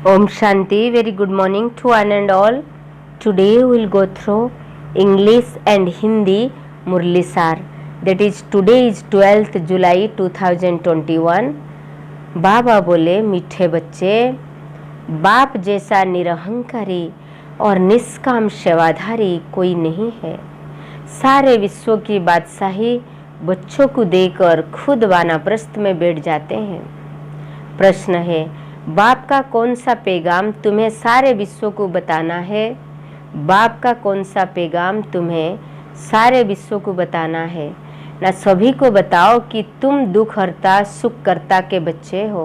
Om Shanti, very good morning to one and all. Today we will go through English and Hindi Murli Sar. That is, today is 12th July 2021. बाबा बोले, मीठे बच्चे, बाप जैसा निरहंकारी और निष्काम सेवाधारी कोई नहीं है। सारे विश्व की बादशाही बच्चों को देकर खुद वानप्रस्थ में बैठ जाते हैं। प्रश्न है, बाप का कौन सा पैगाम तुम्हें सारे विश्व को बताना है? बाप का कौन सा पैगाम तुम्हें सारे विश्व को बताना है? ना सभी को बताओ कि तुम दुख हरता सुख करता के बच्चे हो।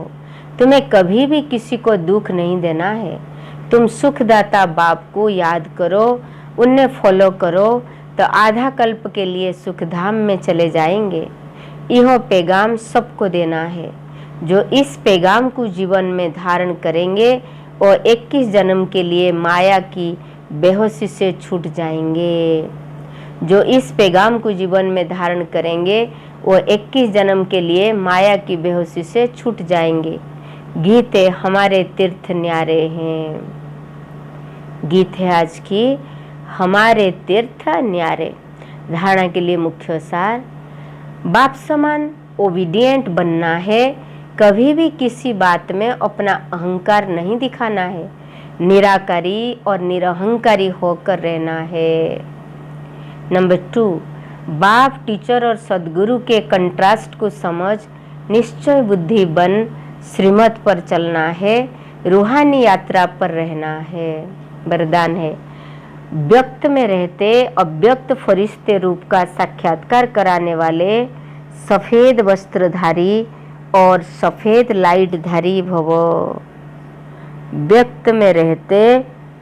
तुम्हें कभी भी किसी को दुख नहीं देना है। तुम सुखदाता बाप को याद करो, उन्हें फॉलो करो तो आधा कल्प के लिए सुखधाम में चले जाएंगे। यह पैगाम सबको देना है। जो इस पैगाम को जीवन में धारण करेंगे और 21 जन्म के लिए माया की बेहोशी से छूट जाएंगे। जो इस पैगाम को जीवन में धारण करेंगे वो 21 जन्म के लिए माया की बेहोशी से छूट जाएंगे। गीत है, हमारे तीर्थ न्यारे हैं। गीत है आज की, हमारे तीर्थ न्यारे। धारणा के लिए मुख्य सार, बाप समान ओबीडिएंट बनना है। कभी भी किसी बात में अपना अहंकार नहीं दिखाना है। निराकारी और निरहंकारी होकर रहना है। नंबर 2, बाप टीचर और सदगुरु के कंट्रास्ट को समझ निश्चय बुद्धि बन श्रीमत पर चलना है। रूहानी यात्रा पर रहना है। वरदान है, व्यक्त में रहते अव्यक्त फरिश्ते रूप का साक्षात्कार कराने वाले सफेद वस्त्रधारी और सफेद लाइट धारी भव। व्यक्त में रहते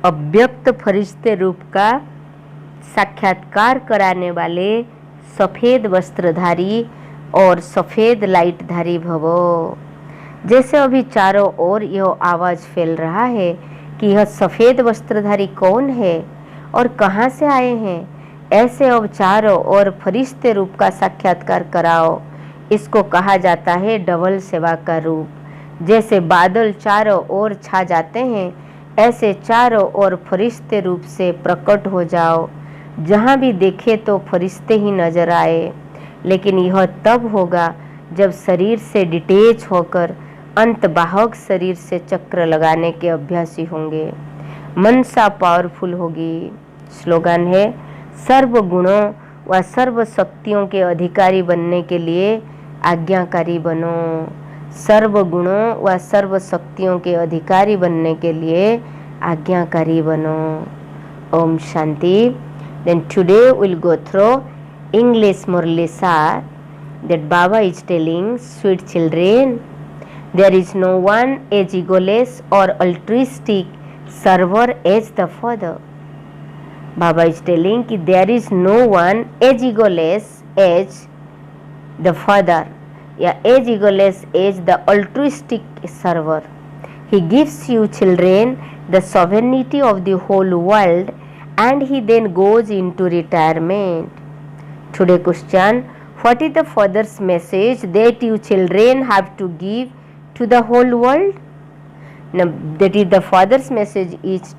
अव्यक्त फरिश्ते रूप का साक्षात्कार कराने वाले सफेद वस्त्रधारी और सफेद लाइट धारी भव। जैसे अभी चारों ओर यह आवाज फैल रहा है कि यह सफेद वस्त्रधारी कौन है और कहाँ से आए हैं, ऐसे अब चारों ओर फरिश्ते रूप का साक्षात्कार कराओ। इसको कहा जाता है डबल सेवा का रूप। जैसे बादल चारों ओर छा जाते हैं, ऐसे चारों ओर फरिश्ते रूप से प्रकट हो जाओ। जहाँ भी देखे तो फरिश्ते ही नजर आए। लेकिन यह तब होगा जब शरीर से डिटेच होकर अंतबाहक शरीर से चक्र लगाने के अभ्यासी होंगे। मनसा पावरफुल होगी। स्लोगन है, सर्व गुणों व सर्व शक्तियों के अधिकारी बनने के लिए आज्ञाकारी बनो। सर्व गुणों व सर्व शक्तियों के अधिकारी बनने के लिए आज्ञाकारी बनो। Om Shanti. Then today we'll go through English Murli Sar that Baba is telling, sweet children, there is no one as egoless or altruistic server as the Father. Baba is telling कि there is no one as egoless as the Father, या as egoless as the altruistic server. He gives you children the sovereignty of the whole world and he then goes into retirement. Today question, what is the Father's message that you children have to give to the whole world? Now, that is the Father's message is,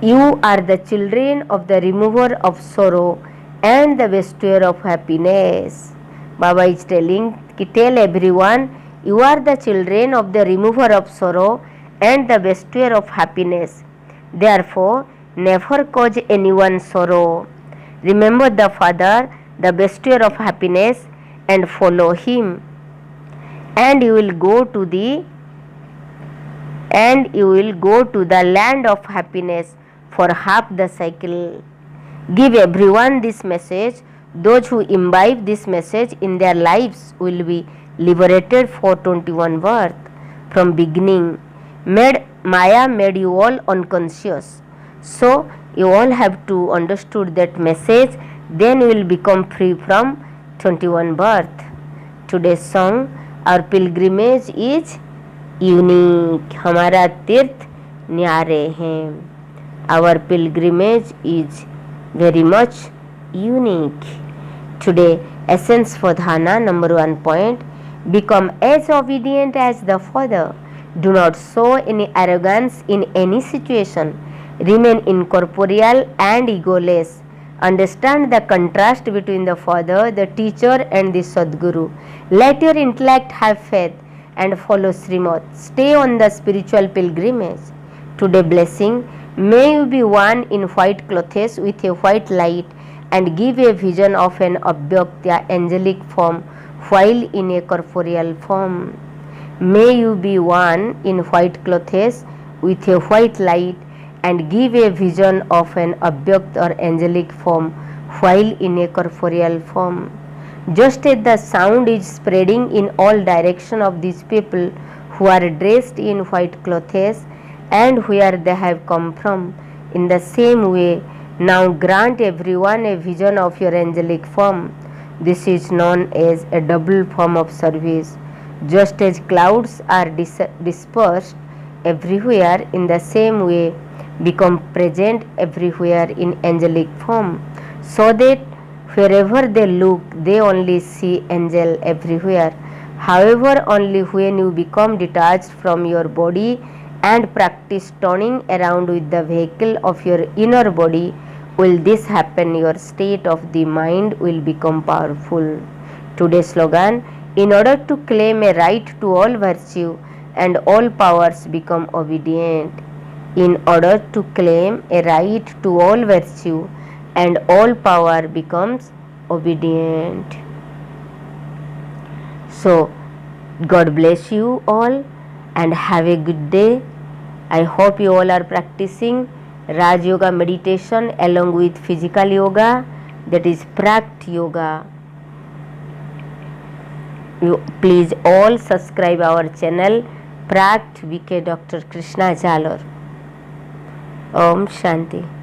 you are the children of the remover of sorrow and the bestower of happiness. Baba is telling, tell everyone, you are the children of the remover of sorrow and the bestower of happiness. Therefore, never cause anyone sorrow. Remember the Father, the bestower of happiness, and follow him. And you will go to the land of happiness for half the cycle. Give everyone this message. Those who imbibe this message in their lives will be liberated for 21 birth. From beginning, Maya made you all unconscious. So you all have to understood that message. Then you will become free from 21 birth. Today's song, our pilgrimage is unique. हमारा तीर्थ न्यारे हैं. Our pilgrimage is very much unique. Today, essence for dhyana number 1 point, become as obedient as the Father. Do not show any arrogance in any situation. Remain incorporeal and egoless. Understand the contrast between the Father, the teacher, and the Sadguru. Let your intellect have faith and follow Srimad. Stay on the spiritual pilgrimage. Today blessing, may you be one in white clothes with a white light and give a vision of an Abhyakta angelic form while in a corporeal form. May you be one in white clothes with a white light and give a vision of an Abhyakt or angelic form while in a corporeal form. Just as the sound is spreading in all direction of these people who are dressed in white clothes and where they have come from, in the same way now grant everyone a vision of your angelic form. This is known as a double form of service. Just as clouds are dispersed everywhere, in the same way become present everywhere in angelic form, so that wherever they look they only see angel everywhere. However, only when you become detached from your body and practice turning around with the vehicle of your inner body will this happen. Your state of the mind will become powerful. Today's slogan: in order to claim a right to all virtue and all powers, become obedient. In order to claim a right to all virtue and all power, becomes obedient. So, God bless you all and have a good day. I hope you all are practicing Raj Yoga meditation along with physical yoga, that is Prakt Yoga. You please all subscribe our channel Prakt VK Dr. Krishna Jalor. Om Shanti.